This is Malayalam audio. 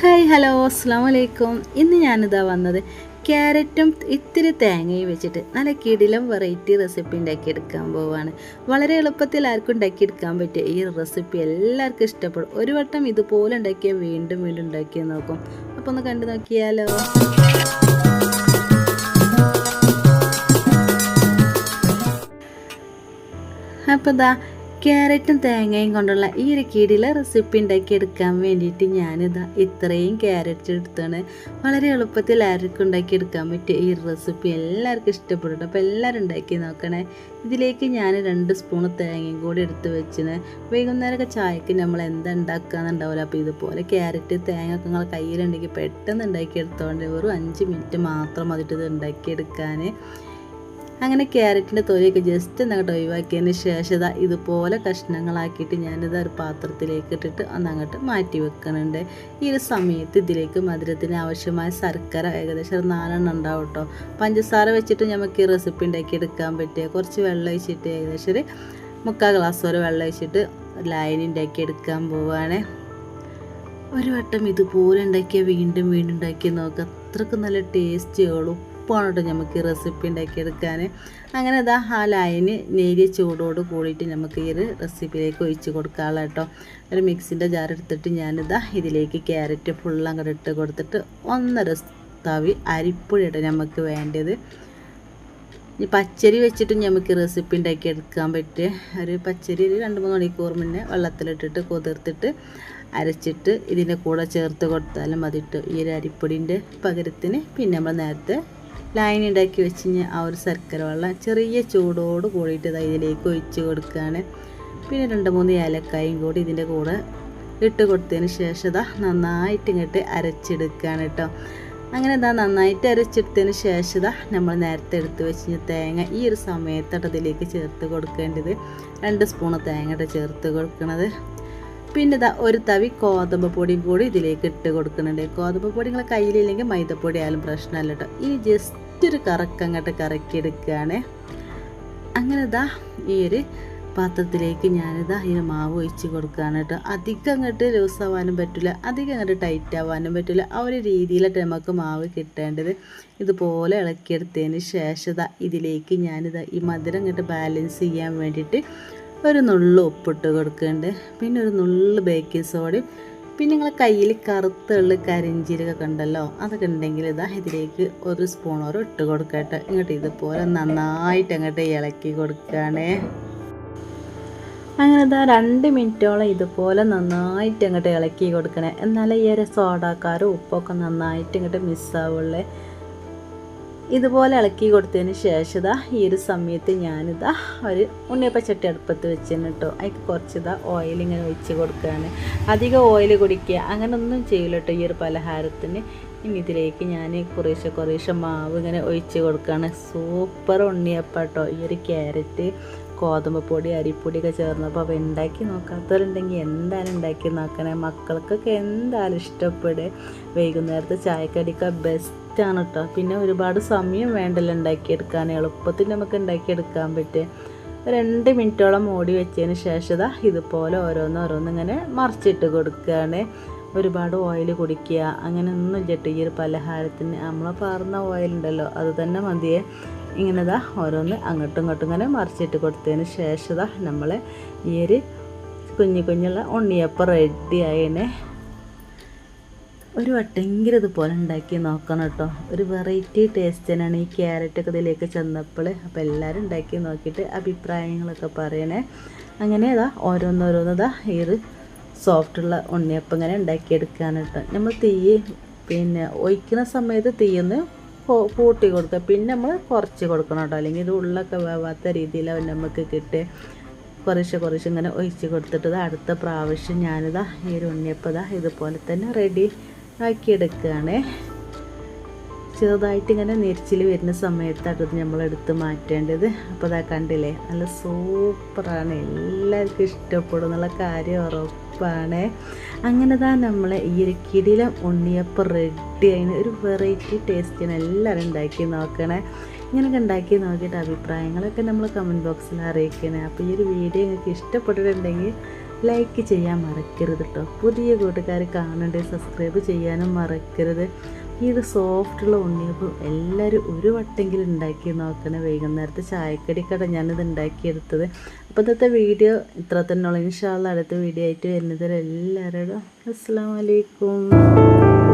ഹായ് ഹലോ അസ്സാം വലൈക്കും. ഇന്ന് ഞാനിതാ വന്നത് ക്യാരറ്റും ഇത്തിരി തേങ്ങയും വെച്ചിട്ട് നല്ല കിടിലം വെറൈറ്റി റെസിപ്പി ഉണ്ടാക്കിയെടുക്കാൻ പോവുകയാണ്. വളരെ എളുപ്പത്തിൽ ആർക്കും ഉണ്ടാക്കിയെടുക്കാൻ പറ്റിയ ഈ റെസിപ്പി എല്ലാവർക്കും ഇഷ്ടപ്പെടും. ഒരു വട്ടം ഇതുപോലെ ഉണ്ടാക്കിയാൽ വീണ്ടും വീണ്ടും ഉണ്ടാക്കി നോക്കും. അപ്പോൾ ഒന്ന് കണ്ടു നോക്കിയാലോ. അപ്പോൾ ഇതാ ക്യാരറ്റും തേങ്ങയും കൊണ്ടുള്ള ഈ ഒരു കിടില റെസിപ്പി ഉണ്ടാക്കിയെടുക്കാൻ വേണ്ടിയിട്ട് ഞാനിതാ ഇത്രയും ക്യാരറ്റ് എടുത്താണ്. വളരെ എളുപ്പത്തിൽ ആർക്കും ഉണ്ടാക്കിയെടുക്കാൻ പറ്റിയ ഈ റെസിപ്പി എല്ലാവർക്കും ഇഷ്ടപ്പെടും. അപ്പോൾ എല്ലാവരും ഉണ്ടാക്കി നോക്കണേ. ഇതിലേക്ക് ഞാൻ 2 സ്പൂൺ തേങ്ങയും കൂടി എടുത്ത് വെച്ചിന്. വൈകുന്നേരമൊക്കെ ചായക്ക് നമ്മൾ എന്താ ഉണ്ടാക്കാന്നുണ്ടാവില്ല. അപ്പോൾ ഇതുപോലെ ക്യാരറ്റ് തേങ്ങ ഒക്കെ നിങ്ങൾ കയ്യിലുണ്ടെങ്കിൽ പെട്ടെന്ന് ഉണ്ടാക്കിയെടുത്തോണ്ട് വെറും 5 മിനിറ്റ് മാത്രം മതിട്ട് ഇത് ഉണ്ടാക്കിയെടുക്കാൻ. അങ്ങനെ ക്യാരറ്റിൻ്റെ തൊലിയൊക്കെ ജസ്റ്റ് അങ്ങോട്ട് ഒഴിവാക്കിയതിന് ശേഷം ഇതുപോലെ കഷ്ണങ്ങളാക്കിയിട്ട് ഞാനിത് ഒരു പാത്രത്തിലേക്ക് ഇട്ടിട്ട് അങ്ങോട്ട് മാറ്റി വെക്കുന്നുണ്ട്. ഈ ഒരു സമയത്ത് ഇതിലേക്ക് മധുരത്തിന് ആവശ്യമായ ശർക്കര ഏകദേശം ഒരു 4 ഉണ്ടാവും കേട്ടോ. പഞ്ചസാര വെച്ചിട്ട് നമുക്ക് ഈ റെസിപ്പി ഉണ്ടാക്കിയെടുക്കാൻ പറ്റിയ കുറച്ച് വെള്ളം ഒഴിച്ചിട്ട് ഏകദേശം ഒരു 3/4 ഗ്ലാസ് വരെ വെള്ളം ഒഴിച്ചിട്ട് ലൈൻ ഉണ്ടാക്കിയെടുക്കാൻ പോവുകയാണ്. ഒരു വട്ടം ഇതുപോലെ ഉണ്ടാക്കിയാൽ വീണ്ടും വീണ്ടും ഉണ്ടാക്കി നോക്കുക. അത്രയ്ക്ക് നല്ല ടേസ്റ്റിയോളും ഉപ്പാണ് കേട്ടോ നമുക്ക് ഈ റെസിപ്പി ഉണ്ടാക്കിയെടുക്കാൻ. അങ്ങനെ ഇതാ ആ ലൈന് നേരിയ ചൂടോട് കൂടിയിട്ട് നമുക്ക് ഈ ഒരു റെസിപ്പിയിലേക്ക് ഒഴിച്ച് കൊടുക്കാനുള്ള കേട്ടോ. ഒരു മിക്സിൻ്റെ ജാർ എടുത്തിട്ട് ഞാനിതാ ഇതിലേക്ക് ക്യാരറ്റ് ഫുൾ അങ്ങോട്ട് ഇട്ട് കൊടുത്തിട്ട് 1.5 തവി അരിപ്പൊടിയാണ് നമുക്ക് വേണ്ടത്. ഈ പച്ചരി വെച്ചിട്ട് നമുക്ക് റെസിപ്പി ഉണ്ടാക്കിയെടുക്കാൻ പറ്റിയ ഒരു പച്ചരി 2-3 മണിക്കൂർ മുന്നേ വെള്ളത്തിലിട്ടിട്ട് കുതിർത്തിട്ട് അരച്ചിട്ട് ഇതിൻ്റെ കൂടെ ചേർത്ത് കൊടുത്താലും മതിട്ട് ഈ ഒരു അരിപ്പൊടിൻ്റെ പകരത്തിന്. പിന്നെ നമ്മൾ നേരത്തെ ലൈൻ ഉണ്ടാക്കി വെച്ച് ആ ഒരു ശർക്കര വെള്ളം ചെറിയ ചൂടോട് കൂടിയിട്ട് ഇതിലേക്ക് ഒഴിച്ച് കൊടുക്കുകയാണ്. പിന്നെ 2-3 ഏലക്കായും കൂടി ഇതിൻ്റെ കൂടെ ഇട്ട് കൊടുത്തതിന് ശേഷം നന്നായിട്ട് ഇങ്ങോട്ട് അരച്ചെടുക്കുകയാണ് കേട്ടോ. അങ്ങനെ നന്നായിട്ട് അരച്ചെടുത്തതിന് ശേഷം നമ്മൾ നേരത്തെ എടുത്ത് വെച്ച് തേങ്ങ ഈ ഒരു സമയത്തോട്ട് ഇതിലേക്ക് ചേർത്ത് കൊടുക്കേണ്ടത്. 2 സ്പൂൺ തേങ്ങ ചേർത്ത് കൊടുക്കുന്നത്. പിന്നെ ഒരു തവി ഗോതമ്പ് പൊടിയും കൂടി ഇതിലേക്ക് ഇട്ട് കൊടുക്കുന്നുണ്ട്. ഗോതമ്പ് പൊടി നിങ്ങളെ കയ്യിലില്ലെങ്കിൽ മൈദപ്പൊടി ആയാലും പ്രശ്നമല്ല കേട്ടോ. ഇനി ജസ്റ്റ് ഒരു കറക്കങ്ങോട്ട് കറക്കിയെടുക്കുകയാണ്. അങ്ങനെ ഈ ഒരു പാത്രത്തിലേക്ക് ഈ മാവ് ഒഴിച്ച് കൊടുക്കുകയാണ് കേട്ടോ. അധികം അങ്ങോട്ട് ലൂസ് ആവാനും പറ്റില്ല, അധികം അങ്ങോട്ട് ടൈറ്റ് ആവാനും പറ്റില്ല. ആ ഒരു രീതിയിലായിട്ട് നമുക്ക് മാവ് കിട്ടേണ്ടത്. ഇതുപോലെ ഇളക്കിയെടുത്തതിന് ശേഷം ഇതിലേക്ക് ഈ മധുരം അങ്ങോട്ട് ബാലൻസ് ചെയ്യാൻ വേണ്ടിയിട്ട് ഒരു നുള്ളു ഉപ്പിട്ട് കൊടുക്കുന്നുണ്ട്. പിന്നെ ഒരു നുള്ളു ബേക്കിംഗ് സോഡയും പിന്നെ നിങ്ങളെ കയ്യിൽ കറുത്തുള്ള കരിഞ്ചീരകമൊക്കെ ഉണ്ടല്ലോ, അതൊക്കെ ഉണ്ടെങ്കിൽ ഇതിലേക്ക് 1 സ്പൂൺ ഇട്ട് കൊടുക്കട്ടെ. ഇങ്ങോട്ട് ഇതുപോലെ നന്നായിട്ട് അങ്ങോട്ട് ഇളക്കി കൊടുക്കുകയാണേ. അങ്ങനെ 2 മിനിറ്റോളം ഇതുപോലെ നന്നായിട്ട് അങ്ങോട്ട് ഇളക്കി കൊടുക്കണേ. എന്നാലേ ഈ ഒരു സോഡാക്കാരും ഉപ്പൊക്കെ നന്നായിട്ട് ഇങ്ങോട്ട് മിസ്സാവുള്ളേ. ഇതുപോലെ ഇളക്കി കൊടുത്തതിന് ശേഷം ഈ ഒരു സമയത്ത് ഒരു ഉണ്ണിയപ്പച്ചട്ടി അടുപ്പത്ത് വെച്ചിരുന്നു കേട്ടോ. അതിന് കുറച്ച് ഓയിൽ ഇങ്ങനെ ഒഴിച്ച് കൊടുക്കുകയാണ്. അധികം ഓയിൽ കുടിക്കുക അങ്ങനെയൊന്നും ചെയ്യില്ല കേട്ടോ ഈ ഒരു പലഹാരത്തിന്. ഇനി ഇതിലേക്ക് ഞാൻ കുറേശ്ശെ മാവ് ഇങ്ങനെ ഒഴിച്ച് കൊടുക്കുകയാണ്. സൂപ്പർ ഉണ്ണിയപ്പം കേട്ടോ. ഈ ഒരു ക്യാരറ്റ് ഗോതമ്പ് പൊടി അരിപ്പൊടിയൊക്കെ ചേർന്നപ്പോൾ അപ്പോൾ ഉണ്ടാക്കി നോക്കാത്തവരുണ്ടെങ്കിൽ എന്തായാലും ഉണ്ടാക്കി നോക്കണേ. മക്കൾക്കൊക്കെ എന്തായാലും ഇഷ്ടപ്പെടും. വൈകുന്നേരത്തെ ചായക്കടിക്ക് ബെസ്റ്റാണ് കേട്ടോ. പിന്നെ ഒരുപാട് സമയം വേണ്ടല്ലോ ഉണ്ടാക്കിയെടുക്കാൻ, എളുപ്പത്തിൽ നമുക്ക് ഉണ്ടാക്കിയെടുക്കാൻ പറ്റും. 2 മിനിറ്റോളം മൂടി വെച്ചതിന് ശേഷം ഇതുപോലെ ഓരോന്ന് ഇങ്ങനെ മറിച്ചിട്ട് കൊടുക്കുകയാണ്. ഒരുപാട് ഓയിൽ കുടിക്കുക അങ്ങനെ ഒന്നും ഇല്ലട്ടോ ഈ ഒരു പലഹാരത്തിന്. നമ്മൾ പാർന്ന ഓയിലുണ്ടല്ലോ അത് തന്നെ മതിയേ. ഇങ്ങനെ ഓരോന്ന് അങ്ങോട്ടും ഇങ്ങോട്ടും ഇങ്ങനെ മറിച്ചിട്ട് കൊടുത്തതിന് ശേഷം നമ്മൾ ഈ ഒരു കുഞ്ഞുള്ള ഉണ്ണിയപ്പം റെഡി ആയതിനെ. ഒരു വട്ടെങ്കിലും ഇതുപോലെ ഉണ്ടാക്കി നോക്കണം കേട്ടോ. ഒരു വെറൈറ്റി ടേസ്റ്റ് തന്നെയാണ് ഈ ക്യാരറ്റൊക്കെ ഇതിലേക്ക് ചെന്നപ്പോൾ. അപ്പോൾ എല്ലാവരും ഉണ്ടാക്കി നോക്കിയിട്ട് അഭിപ്രായങ്ങളൊക്കെ പറയണേ. അങ്ങനെ ഓരോന്ന് ഈ ഒരു സോഫ്റ്റുള്ള ഉണ്ണിയപ്പം ഇങ്ങനെ ഉണ്ടാക്കിയെടുക്കാണ് കേട്ടോ. നമ്മൾ പിന്നെ ഒഴിക്കുന്ന സമയത്ത് തീയൊന്ന് കൂട്ടി കൊടുക്കുക. പിന്നെ നമ്മൾ കുറച്ച് കൊടുക്കണം കേട്ടോ, അല്ലെങ്കിൽ ഇത് ഉള്ളൊക്കെ വേവാത്ത രീതിയിലാണ് നമുക്ക് കിട്ടുക. കുറേശ്ശെ ഇങ്ങനെ ഒഴിച്ച് കൊടുത്തിട്ട് അടുത്ത പ്രാവശ്യം ഈ ഒരു ഉണ്ണിയപ്പം ഇതുപോലെ തന്നെ റെഡി ആക്കിയെടുക്കുകയാണ്. ചെറുതായിട്ട് ഇങ്ങനെ നെരിച്ചിൽ വരുന്ന സമയത്താണ് ഇത് നമ്മളെടുത്ത് മാറ്റേണ്ടത്. അപ്പോൾ കണ്ടില്ലേ, നല്ല സൂപ്പറാണ്. എല്ലാവർക്കും ഇഷ്ടപ്പെടും എന്നുള്ള കാര്യം ഉറപ്പാണ്. അങ്ങനെ നമ്മൾ ഈ ഒരു കിടിലം ഉണ്ണിയപ്പം റെഡി ആയി. ഒരു വെറൈറ്റി ടേസ്റ്റിന് എല്ലാവരും ഉണ്ടാക്കി നോക്കണേ. ഇങ്ങനെയൊക്കെ ഉണ്ടാക്കി നോക്കിയിട്ട് അഭിപ്രായങ്ങളൊക്കെ നമ്മൾ കമൻറ്റ് ബോക്സിൽ അറിയിക്കണേ. അപ്പോൾ ഈ ഒരു വീഡിയോ നിങ്ങൾക്ക് ഇഷ്ടപ്പെട്ടിട്ടുണ്ടെങ്കിൽ ലൈക്ക് ചെയ്യാൻ മറക്കരുത് കേട്ടോ. പുതിയ കൂട്ടുകാർ കാണേണ്ടത് സബ്സ്ക്രൈബ് ചെയ്യാനും മറക്കരുത്. ഈ ഒരു സോഫ്റ്റുള്ള ഉണ്ണിയപ്പം എല്ലാവരും ഒരു വട്ടെങ്കിലും ഉണ്ടാക്കി നോക്കണം. വൈകുന്നേരത്തെ ചായക്കടിക്കട ഞാനിത് ഉണ്ടാക്കിയെടുത്തത്. അപ്പോൾ ഇന്നത്തെ വീഡിയോ ഇത്ര തന്നെ ഉള്ളൂ. ഇൻഷാ അല്ലാഹ് അടുത്ത വീഡിയോ ആയിട്ട് വരുന്നത് എല്ലാവരോടും അസ്സലാമു അലൈക്കും.